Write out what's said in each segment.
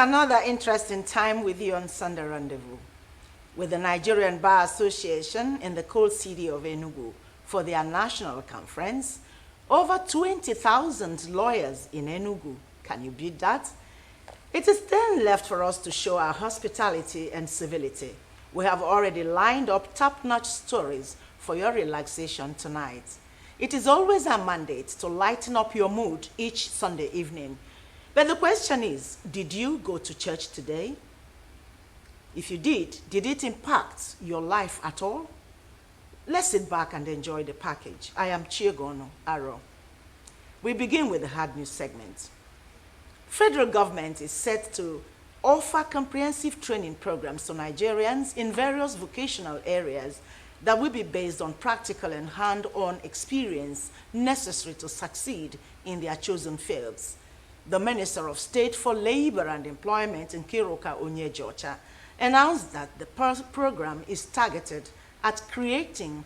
another interesting time with you on Sunday Rendezvous with the Nigerian Bar Association in the cold city of Enugu for their national conference. Over 20,000 lawyers in Enugu. Can you beat that? It is then left for us to show our hospitality and civility. We have already lined up top-notch stories for your relaxation tonight. It is always our mandate to lighten up your mood each Sunday evening. But the question is, did you go to church today? If you did it impact your life at all? Let's sit back and enjoy the package. I am Chiegono Aro. We begin with the hard news segment. Federal government is set to offer comprehensive training programs to Nigerians in various vocational areas that will be based on practical and hand-on experience necessary to succeed in their chosen fields. The Minister of State for Labor and Employment, Nkiruka Onyejocha, announced that the program is targeted at creating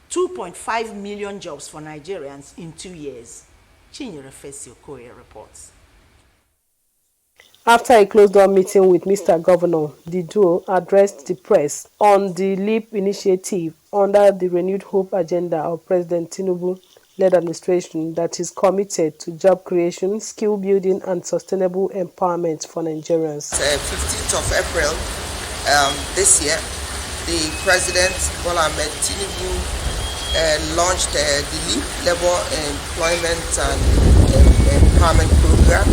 2.5 million jobs for Nigerians in 2 years. Chinyere Fesi Okoye reports. After a closed-door meeting with Mr. Governor, the duo addressed the press on the LEAP initiative under the Renewed Hope agenda of President Tinubu-led administration that is committed to job creation, skill building, and sustainable empowerment for Nigerians. 15th of April this year, the President Bola Ahmed Tinubu launched the LEAP Labor Employment and Empowerment Program.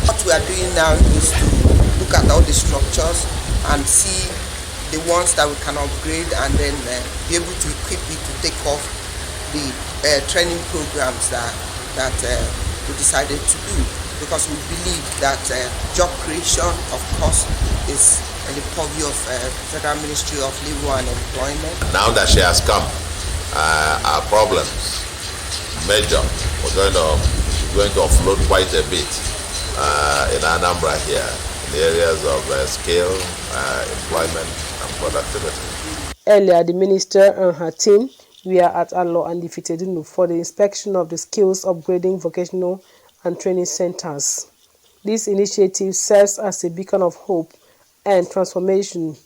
What we are doing now is to look at all the structures and see the ones that we can upgrade and then be able to equip it to take off the training programs that we decided to do, because we believe that job creation, of course, is in the purview of Federal Ministry of Labor and Employment. Now that she has come, our problems, major, we're going to offload quite a bit in Anambra here, in the areas of skill, employment, and productivity. Earlier, the minister and her team were at Alo and Ifitedinu for the inspection of the skills upgrading vocational and training centers. This initiative serves as a beacon of hope and transformation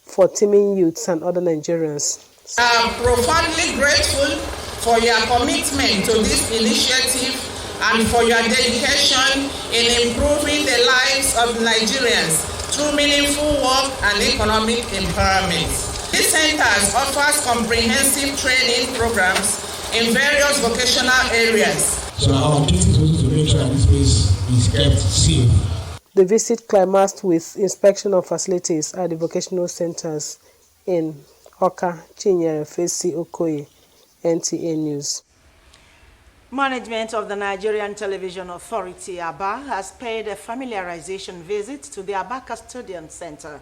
for teeming youths and other Nigerians. I'm profoundly grateful for your commitment to this initiative and for your dedication in improving the lives of Nigerians through meaningful work and economic empowerment. This centers offers comprehensive training programs in various vocational areas. So our objective is also to make sure that this place is kept safe. The visit climaxed with inspection of facilities at the vocational centers in Oka. Chinyere Fesi Okoye, NTA News. Management of the Nigerian Television Authority, ABA, has paid a familiarization visit to the ABA Custodian Center.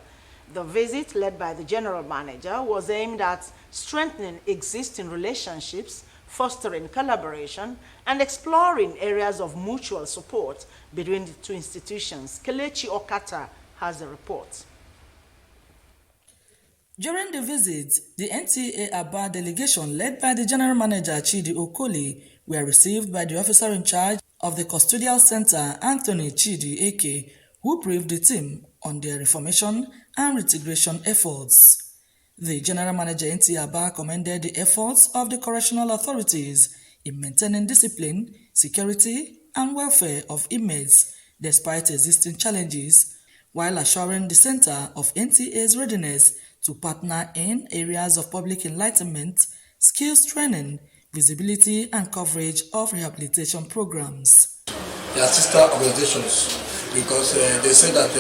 The visit, led by the general manager, was aimed at strengthening existing relationships, fostering collaboration, and exploring areas of mutual support between the two institutions. Kelechi Okata has a report. During the visit, the NTA ABA delegation, led by the general manager Chidi Okoli, were received by the officer in charge of the custodial center, Anthony Chidi Eke, who briefed the team on their reformation and reintegration efforts. The general manager NTA ABA commended the efforts of the correctional authorities in maintaining discipline, security, and welfare of inmates despite existing challenges, while assuring the center of NTA's readiness to partner in areas of public enlightenment, skills training, visibility and coverage of rehabilitation programs. They are sister organizations because they say that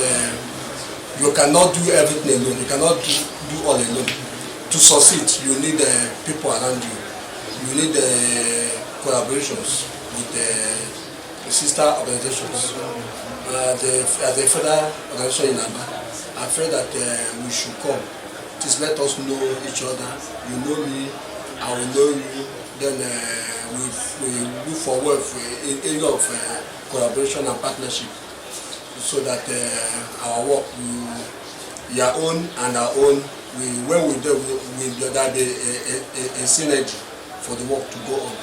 you cannot do everything alone. You cannot do all alone. To succeed, you need people around you. You need collaborations with the sister organizations. The federal organization in ABA, I feel that we should come. Just let us know each other. You know me, I will know you. Then we look forward for an area of collaboration and partnership, so that our work will your own and our own. When we do, there be a synergy for the work to go on.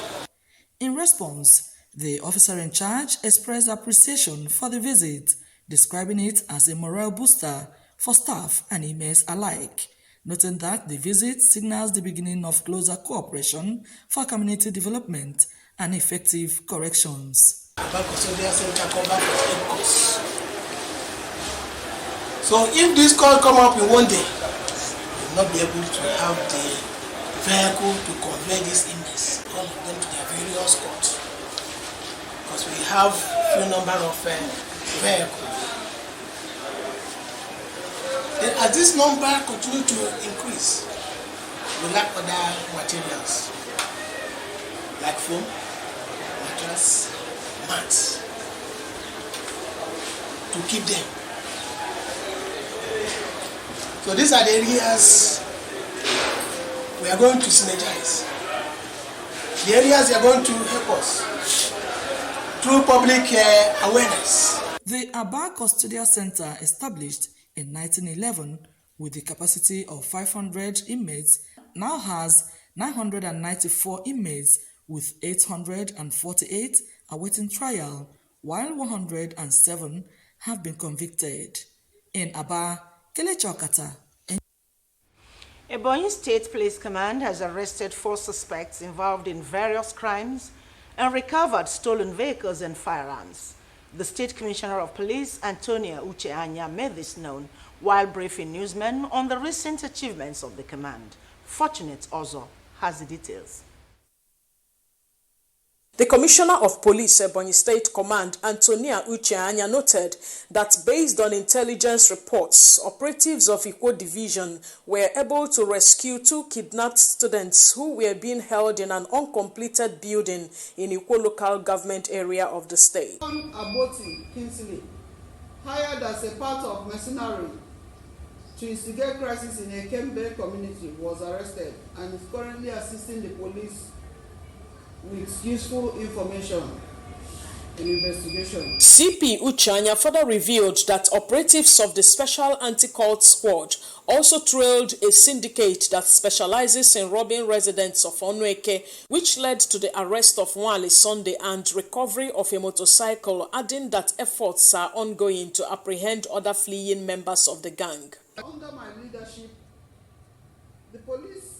In response, the officer in charge expressed appreciation for the visit, describing it as a morale booster for staff and inmates alike, noting that the visit signals the beginning of closer cooperation for community development and effective corrections. So if this call come up in one day, we'll not be able to have the vehicle to convey these inmates, all of them to their various courts, because we have few number of vehicles. Then as this number continue to increase, we lack other materials like foam, mattress, mats to keep them. So these are the areas we are going to synergize. The areas are going to help us through public awareness. The Aba Custodial Center, established in 1911 with the capacity of 500 inmates, now has 994 inmates with 848 awaiting trial, while 107 have been convicted. In Aba, Kelechi Okata. Ebonyi State Police Command has arrested 4 suspects involved in various crimes and recovered stolen vehicles and firearms. The State Commissioner of Police, Antonia Uche-Anya, made this known while briefing newsmen on the recent achievements of the command. Fortunate Ozo has the details. The Commissioner of Police, Ebonyi State Command, Antonia Uche-Anya, noted that based on intelligence reports, operatives of Ikwo Division were able to rescue 2 kidnapped students who were being held in an uncompleted building in Ikwo local government area of the state. Aboti Kingsley, hired as a part of mercenary to instigate crisis in a Kembe community, was arrested and is currently assisting the police with useful information in investigation. CP Uche-Anya further revealed that operatives of the Special Anti-Cult Squad also trailed a syndicate that specializes in robbing residents of Onueke, which led to the arrest of Wale Sunday and recovery of a motorcycle, adding that efforts are ongoing to apprehend other fleeing members of the gang. Under my leadership, the police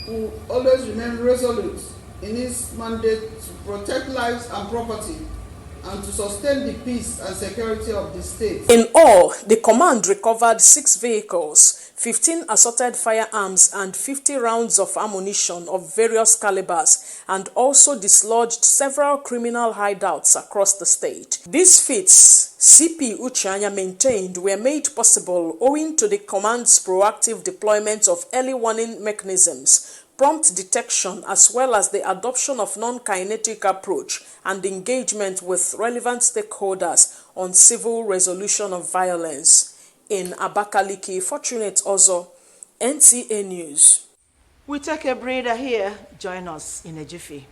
will always remain resolute in its mandate to protect lives and property and to sustain the peace and security of the state. In all, the command recovered 6 vehicles, 15 assorted firearms and 50 rounds of ammunition of various calibers, and also dislodged several criminal hideouts across the state. These feats, CP Uche-Anya maintained, were made possible owing to the command's proactive deployment of early warning mechanisms, prompt detection, as well as the adoption of non-kinetic approach and engagement with relevant stakeholders on civil resolution of violence. In Abakaliki, Fortunate Ozo, NTA News. We take a breather here. Join us in a jiffy.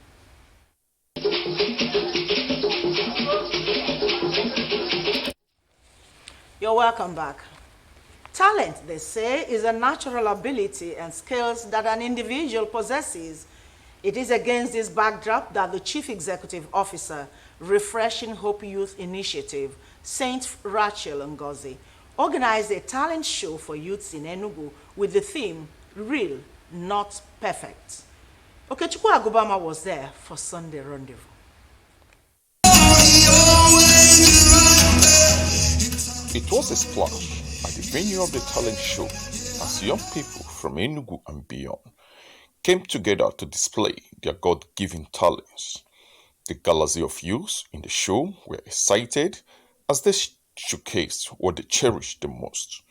You're welcome back. Talent, they say, is a natural ability and skills that an individual possesses. It is against this backdrop that the Chief Executive Officer, Refreshing Hope Youth Initiative, Saint Rachel Ngozi, organized a talent show for youths in Enugu with the theme, Real, Not Perfect. Okechukwu Agubama was there for Sunday Rendezvous. It was a splash at the venue of the talent show as young people from Enugu and beyond came together to display their God-given talents. The galaxy of youths in the show were excited as they showcased what they cherished the most.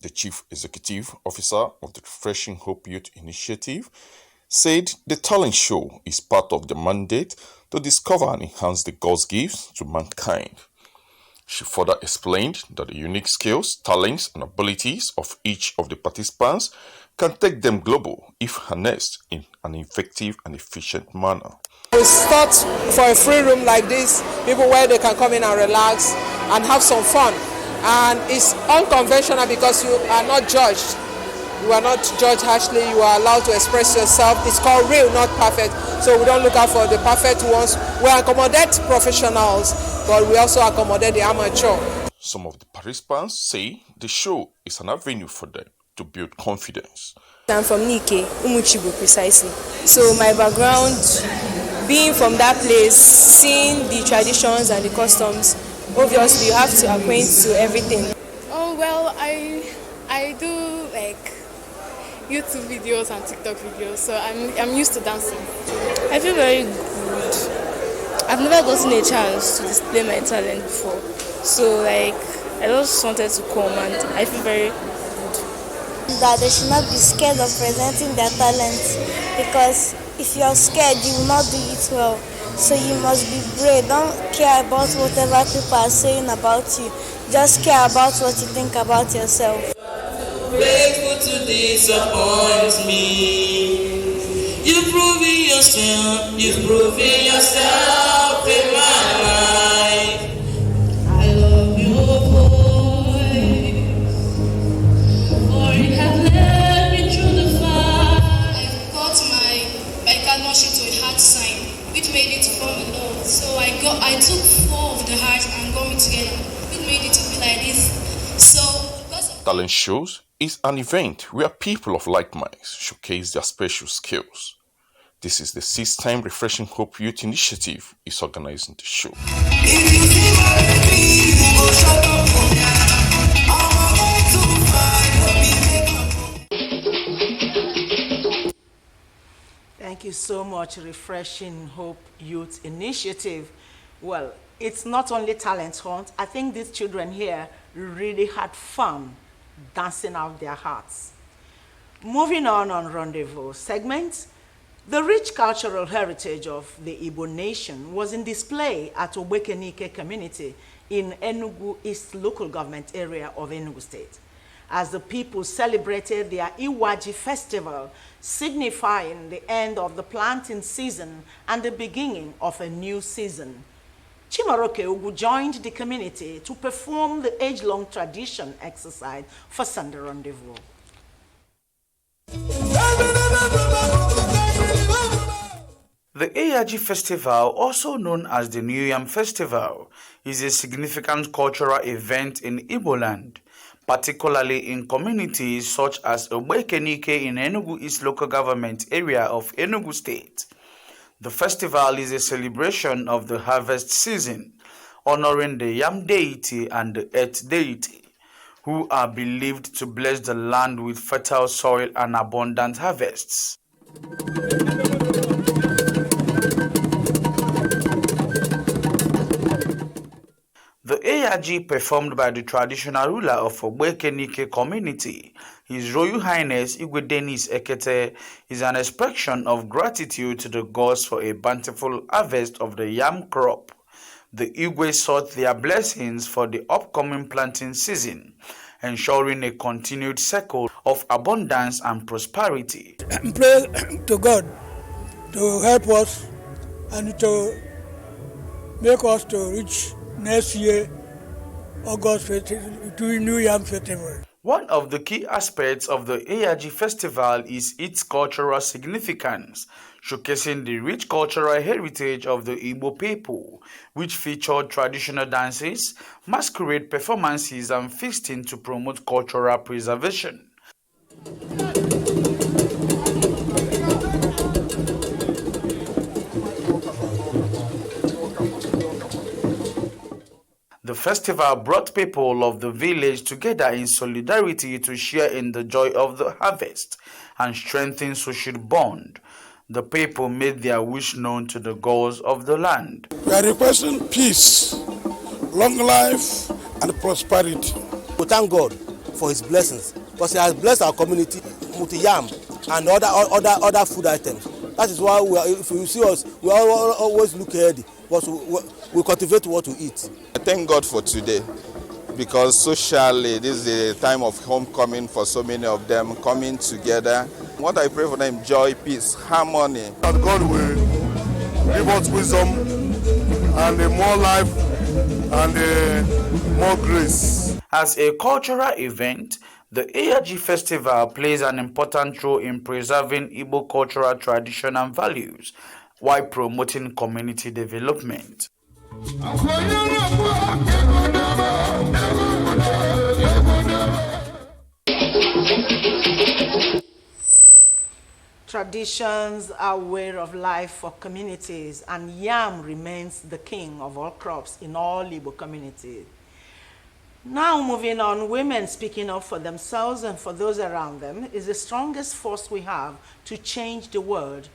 The Chief Executive Officer of the Refreshing Hope Youth Initiative said the talent show is part of the mandate to discover and enhance the God's gifts to mankind. She further explained that the unique skills, talents, and abilities of each of the participants can take them global if harnessed in an effective and efficient manner. We start for a free room like this, people where they can come in and relax and have some fun. And it's unconventional because you are not judged. You are not judged harshly. You are allowed to express yourself. It's called real, not perfect. So we don't look out for the perfect ones. We accommodate professionals, but we also accommodate the amateur. Some of the participants say the show is an avenue for them to build confidence. I'm from Nike, Umuchibu precisely. So my background, being from that place, seeing the traditions and the customs, obviously you have to acquaint to everything. Oh well, I do like YouTube videos and TikTok videos, so I'm used to dancing. I feel very good. I've never gotten a chance to display my talent before, so like I just wanted to come and I feel very good. That they should not be scared of presenting their talents, because if you are scared, you will not do it well. So you must be brave. Don't care about whatever people are saying about you. Just care about what you think about yourself. Faithful to disappoint me. You've proven yourself in my life. I love your voice, for it has led me through the fire. I got my cardinal sheet to a heart sign, which made it to form a love. So I took 4 of the hearts and got it together, which made it to be like this. So Talent shows is an event where people of like minds showcase their special skills. This is the 6th time Refreshing Hope Youth Initiative is organizing the show. Thank you so much, Refreshing Hope Youth Initiative. Well, it's not only talent hunt. I think these children here really had fun dancing out their hearts. Moving on Rendezvous segment, the rich cultural heritage of the Igbo nation was in display at Obekenike community in Enugu East local government area of Enugu State, as the people celebrated their Iwaji festival, signifying the end of the planting season and the beginning of a new season. Chimaroke Ugu joined the community to perform the age-long tradition exercise for Sunday Rendezvous. The Eyaji Festival, also known as the New Yam Festival, is a significant cultural event in Igbo land, particularly in communities such as Obekenike in Enugu East local government area of Enugu State. The festival is a celebration of the harvest season, honoring the yam deity and the earth deity, who are believed to bless the land with fertile soil and abundant harvests. The Eyaji performed by the traditional ruler of Obekenike community, His Royal Highness Igwe Dennis Ekete, is an expression of gratitude to the gods for a bountiful harvest of the yam crop. The Igwe sought their blessings for the upcoming planting season, ensuring a continued cycle of abundance and prosperity. Pray to God to help us and to make us to reach next year, August, to New Yam Festival. One of the key aspects of the Eyaji Festival is its cultural significance, showcasing the rich cultural heritage of the Igbo people, which featured traditional dances, masquerade performances, and feasting to promote cultural preservation. The festival brought people of the village together in solidarity to share in the joy of the harvest and strengthen social bond. The people made their wish known to the gods of the land. We are requesting peace, long life, and prosperity. We thank God for His blessings, because He has blessed our community with yam and other food items. That is why if you see us, we always look ahead. Because we cultivate what we eat. I thank God for today, because socially this is a time of homecoming for so many of them, coming together. What I pray for them: joy, peace, harmony. That God will give us wisdom and more life and more grace. As a cultural event, the ARG Festival plays an important role in preserving Igbo cultural tradition and values while promoting community development. Traditions are a way of life for communities, and yam remains the king of all crops in all Igbo communities. Now moving on, women speaking up for themselves and for those around them is the strongest force we have to change the world.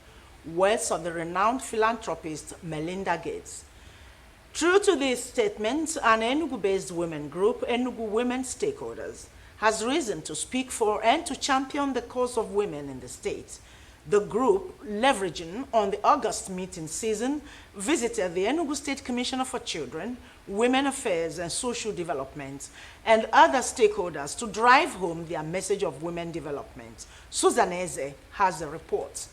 Words of the renowned philanthropist Melinda Gates. True to this statement, an Enugu-based women group, Enugu Women Stakeholders, has risen to speak for and to champion the cause of women in the state. The group, leveraging on the August meeting season, visited the Enugu State Commissioner for Children, Women Affairs and Social Development, and other stakeholders to drive home their message of women development. Susan Eze has the report.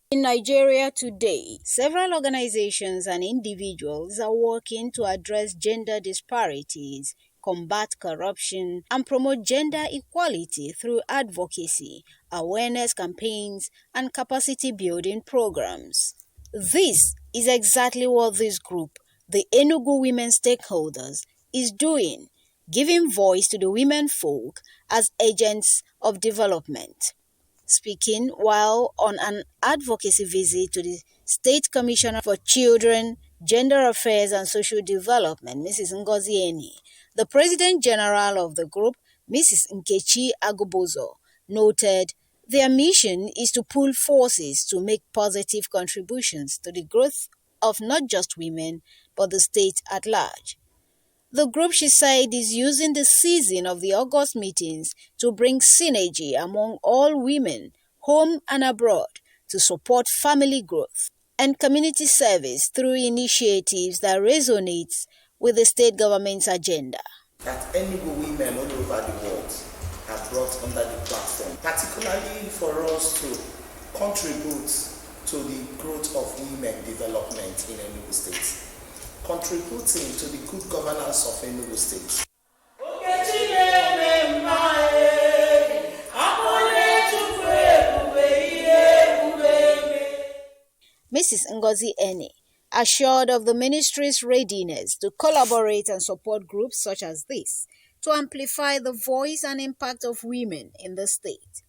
In Nigeria today, several organizations and individuals are working to address gender disparities, combat corruption, and promote gender equality through advocacy, awareness campaigns, and capacity building programs. This is exactly what this group, the Enugu Women Stakeholders, is doing, giving voice to the women folk as agents of development. Speaking while on an advocacy visit to the State Commissioner for Children, Gender Affairs and Social Development, Mrs. Ngozi Eni, the President General of the group, Mrs. Nkechi Agubozo, noted their mission is to pool forces to make positive contributions to the growth of not just women, but the state at large. The group, she said, is using the season of the August meetings to bring synergy among all women, home and abroad, to support family growth and community service through initiatives that resonate with the state government's agenda. That Enugu women all over the world are brought under the platform, particularly for us to contribute to the growth of women development in Enugu State, contributing to the good governance of Enugu State. Mrs. Ngozi Eni assured of the ministry's readiness to collaborate and support groups such as this to amplify the voice and impact of women in the state.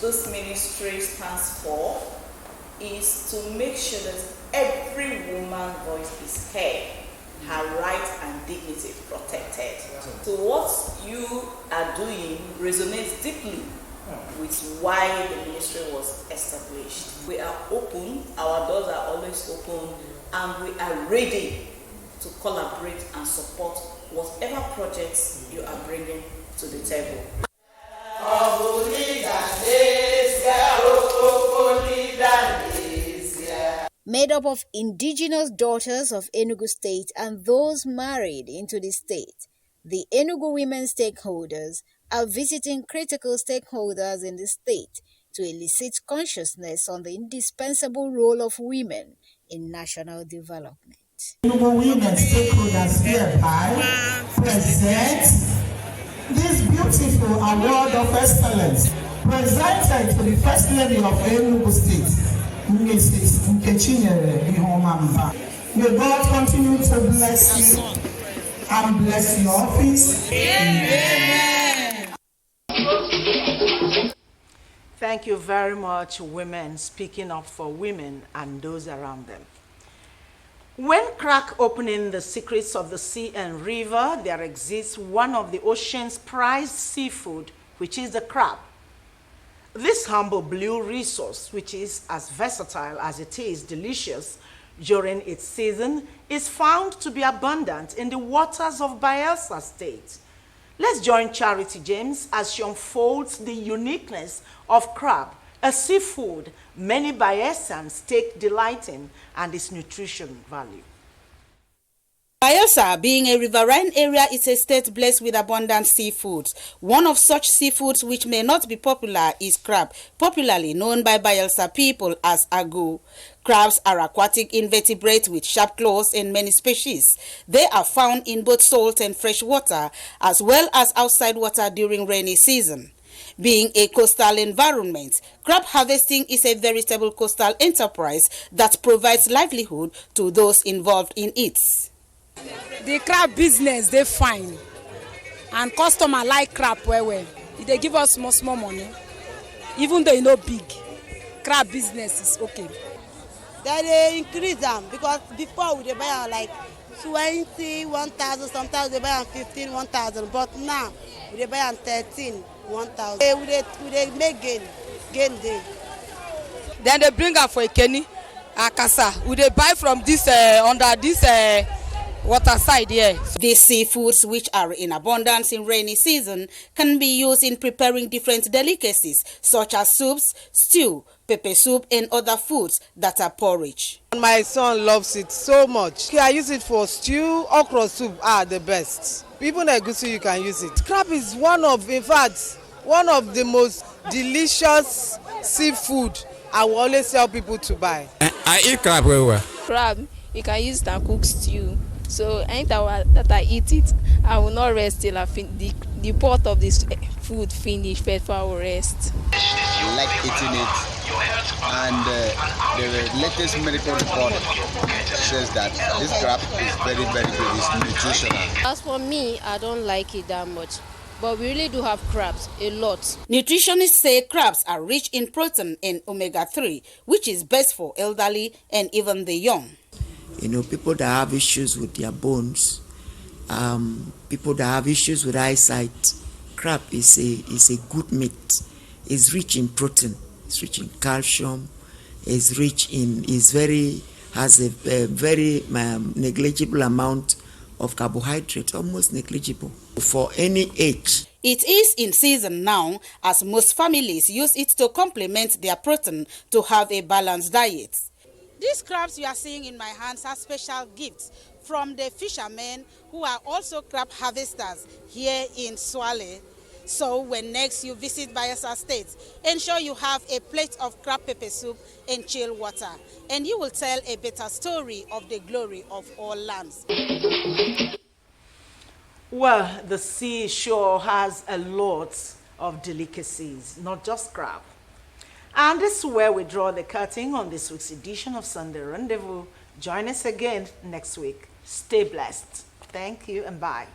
This ministry stands for is to make sure that every woman's voice is heard, her rights and dignity protected. So what you are doing resonates deeply with why the ministry was established. We are open, our doors are always open, and we are ready to collaborate and support whatever projects you are bringing to the table. Made up of indigenous daughters of Enugu State and those married into the state, the Enugu Women Stakeholders are visiting critical stakeholders in the state to elicit consciousness on the indispensable role of women in national development. Enugu Women Stakeholders hereby present this beautiful award of excellence presented to the First Lady of Enugu State, Mrs. Nkechi Ihomamba. May God continue to bless you and bless your office. Amen. Thank you very much, women speaking up for women and those around them. When crack opening the secrets of the sea and river, there exists one of the ocean's prized seafood, which is the crab. This humble blue resource, which is as versatile as it is delicious during its season, is found to be abundant in the waters of Bayelsa State. Let's join Charity James as she unfolds the uniqueness of crab a seafood many Bayelsans take delight in and its nutrition value. Bayelsa, being a riverine area, is a state blessed with abundant seafoods. One of such seafoods which may not be popular is crab, popularly known by Bayelsa people as agu. Crabs are aquatic invertebrates with sharp claws in many species. They are found in both salt and fresh water, as well as outside water during rainy season. Being a coastal environment, crab harvesting is a veritable coastal enterprise that provides livelihood to those involved in it. The crab business, they fine, and customer like crab well. They give us small money, even though no big. Crab business is okay. They increase them because before we buy am like 20, 1,000, sometimes they buy am 15, 1,000, but now we buy am 13, 1,000. We dey make gain day. Then they bring am for Ikeni, Akasa. We dey buy from this under this water side here. These seafoods, which are in abundance in rainy season, can be used in preparing different delicacies such as soups, stew, pepper soup, and other foods that are porridge. My son loves it so much. I use it for stew. Okra soup are the best. Even egusi you can use it. Crab is one of the most delicious seafood I will always tell people to buy. I eat crab very well. Crab, you can use it and cook stew. So anytime that I eat it, I will not rest till the pot of this food finish before I will rest. I like eating it, and the latest medical report says that this crab is very, very good. It's nutritional. As for me, I don't like it that much. But we really do have crabs, a lot. Nutritionists say crabs are rich in protein and omega-3, which is best for elderly and even the young. People that have issues with their bones, people that have issues with eyesight, crab is a good meat. It's rich in protein, it's rich in calcium, has a very negligible amount of carbohydrate, almost negligible for any age. It is in season now, as most families use it to complement their protein to have a balanced diet. These crabs you are seeing in my hands are special gifts from the fishermen who are also crab harvesters here in Swale. So when next you visit Bayelsa State, ensure you have a plate of crab pepper soup and chilled water, and you will tell a better story of the glory of all lands. Well, the seashore has a lot of delicacies, not just crab. And this is where we draw the curtain on this week's edition of Sunday Rendezvous. Join us again next week. Stay blessed. Thank you and bye.